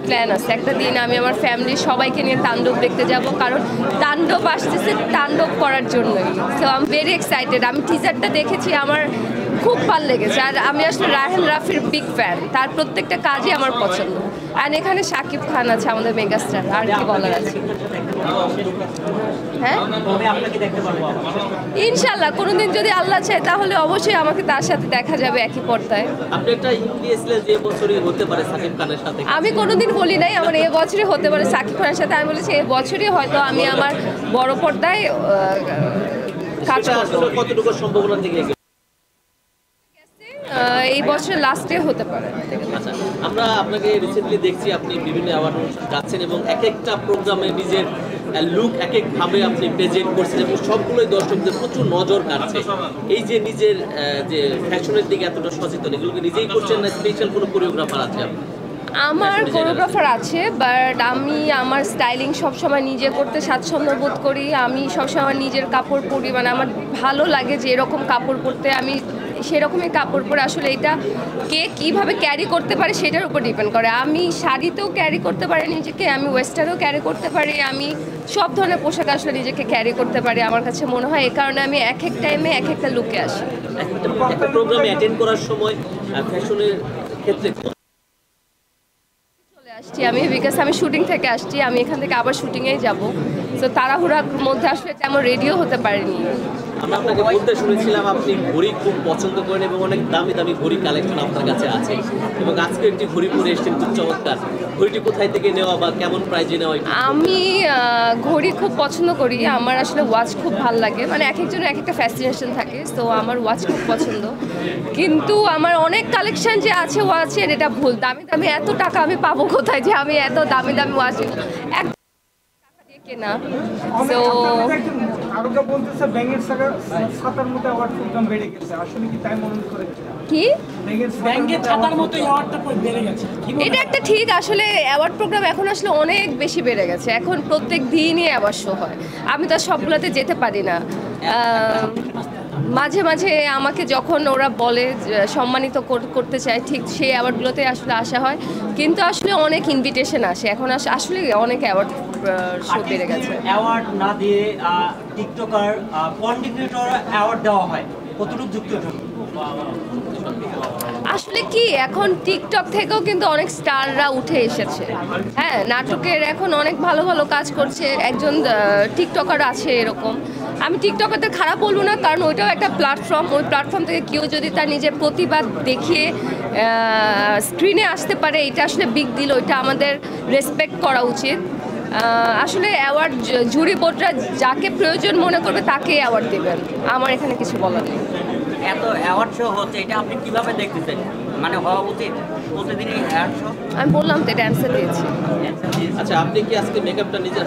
Plan আছে, একটা দিন আমি আমার ফ্যামিলির সবাইকে নিয়ে তাণ্ডব দেখতে যাব, কারণ তাণ্ডব আসতেছে তাণ্ডব করার জন্যই। So I am very excited. আমি টিজারটা দেখেছি, আমার খুব ভালো লেগেছে। আর আমি আসলে রায়হান রাফির বিগ ফ্যান, তার প্রত্যেকটা কাজই আমার পছন্দ। আর এখানে শাকিব খান আছে, আমাদের মেগাস্টার, আর কি বলার আছে। হ্যাঁ, ইনশাল্লাহ কোনোদিন যদি আল্লাহ চায় তাহলে অবশ্যই আমাকে তার সাথে দেখা যাবে একই পর্দায়। আপনি একটা দিয়েছিলেন যে বছরই হতে পারে সাকিব খানের সাথে। আমি কোনোদিন বলি নাই আমার এই বছরই হতে পারে সাকিব খানের সাথে, আমি বলেছি এই বছরই হয়তো আমি আমার বড় পর্দায় কাজ করব। কতটুকু সম্ভাবনা থেকে এই বছর লাস্টে হতে পারে। আচ্ছা, আমরা আপনাকে রিসেন্টলি দেখছি আপনি বিভিন্ন অ্যাওয়ার্ড যাচ্ছেন এবং এক একটা প্রোগ্রামে নিজের লুক এক একভাবে আপনি প্রেজেন্ট করছেন এবং সবগুলোই দর্শকদের প্রচুর নজর কাটছে। এই যে নিজের যে ফ্যাশনের দিকে এতটা সচেতন, এগুলোকে নিজেই করছেন না স্পেশাল কোনো কোরিওগ্রাফার আছে? আমার কোরিওগ্রাফার আছে, বাট আমি আমার স্টাইলিং সবসময় নিজে করতে স্বাচ্ছন্দ্য বোধ করি। আমি সবসময় নিজের কাপড় পরি, মানে আমার ভালো লাগে যে এরকম কাপড় পরতে, আমি সেরকমই কাপড় পরে। আসলে এটা কে কীভাবে ক্যারি করতে পারে সেটার উপর ডিপেন্ড করে। আমি শাড়িতেও ক্যারি করতে পারি নিজেকে, আমি ওয়েস্টার্নেও ক্যারি করতে পারি, আমি সব ধরনের পোশাক আসলে নিজেকে ক্যারি করতে পারি। আমার কাছে মনে হয় এই কারণে আমি এক এক টাইমে এক একটা লুকে আসি। একটা প্রোগ্রামে অ্যাটেন্ড করার সময় ফ্যাশনের ক্ষেত্রে আসছি আমি, বিকজ আমি শুটিং থেকে আসছি, আমি এখান থেকে আবার শুটিংয়েই যাব। তো তাড়াহুড়ার মধ্যে আসলে তেমন রেডিও হতে পারিনি। আমরা আপনাকে বলতে শুনেছিলাম আপনি ঘড়ি খুব পছন্দ করেন এবং অনেক দামি দামি ঘড়ি কালেকশন আপনার কাছে আছে, এবং আজকে একটি ঘড়ি পরে এসেছেন খুব চমৎকার। ঘড়িটি কোথায় থেকে নেওয়া বা কেমন প্রাইজে নেওয়া? আমি ঘড়ি খুব পছন্দ করি, আমার আসলে ওয়াচ খুব ভালো লাগে, মানে এক একজনের এক একটা ফ্যাসিনেশন থাকে। তো আমার ওয়াচ খুব পছন্দ, কিন্তু আমার অনেক কালেকশন যে আছে ওয়াচের, এটা ভুল। দামি দামি এত টাকা আমি পাবো কোথায় যে আমি এত দামি দামি ওয়াচ এক টাকা দিয়ে কেনা। তো কি এটা একটা ঠিক, আসলে অ্যাওয়ার্ড প্রোগ্রাম এখন আসলে অনেক বেশি বেড়ে গেছে, এখন প্রত্যেক দিনই অ্যাওয়ার্ড শো হয়। আমি তো সবগুলোতে যেতে পারি না। মাঝে মাঝে আমাকে যখন ওরা বলে সম্মানিত করতে চায়, ঠিক সেই অ্যাওয়ার্ডগুলোতে আসলে আসা হয়, কিন্তু আসলে অনেক ইনভিটেশন আসে এখন, আসলে অনেক অ্যাওয়ার্ড শো বেড়ে গেছে। অ্যাওয়ার্ড না দিয়ে টিকটকার কন্টেন্ট ক্রিয়েটর অ্যাওয়ার্ড দেওয়া হয়, কতটুকু যুক্তি? আসলে কি এখন টিকটক থেকেও কিন্তু অনেক স্টাররা উঠে এসেছে। হ্যাঁ, নাটকের এখন অনেক ভালো ভালো কাজ করছে, একজন টিকটকার আছে এরকম। আমি টিকটকারদের খারাপ বলবো না, কারণ ওইটাও একটা প্ল্যাটফর্ম। ওই প্ল্যাটফর্ম থেকে কেউ যদি তার নিজের প্রতিভা দেখিয়ে স্ক্রিনে আসতে পারে, এটা আসলে বিগ ডিল, ওইটা আমাদের রেসপেক্ট করা উচিত। আসলে অ্যাওয়ার্ড জুরি বোর্ডরা যাকে প্রয়োজন মনে করবে তাকে অ্যাওয়ার্ড দেবেন, আমার এখানে কিছু বলার নেই। এত অ্যাওয়ার্ড শো হচ্ছে, এটা আপনি কিভাবে দেখতেছেন? মানে হওয়া উচিত প্রতিদিনই অ্যাওয়ার্ড শো? আমি বললাম তো, এটা অ্যান্সার দিয়েছি। আচ্ছা, আপনি কি আজকে মেকআপটা নিজের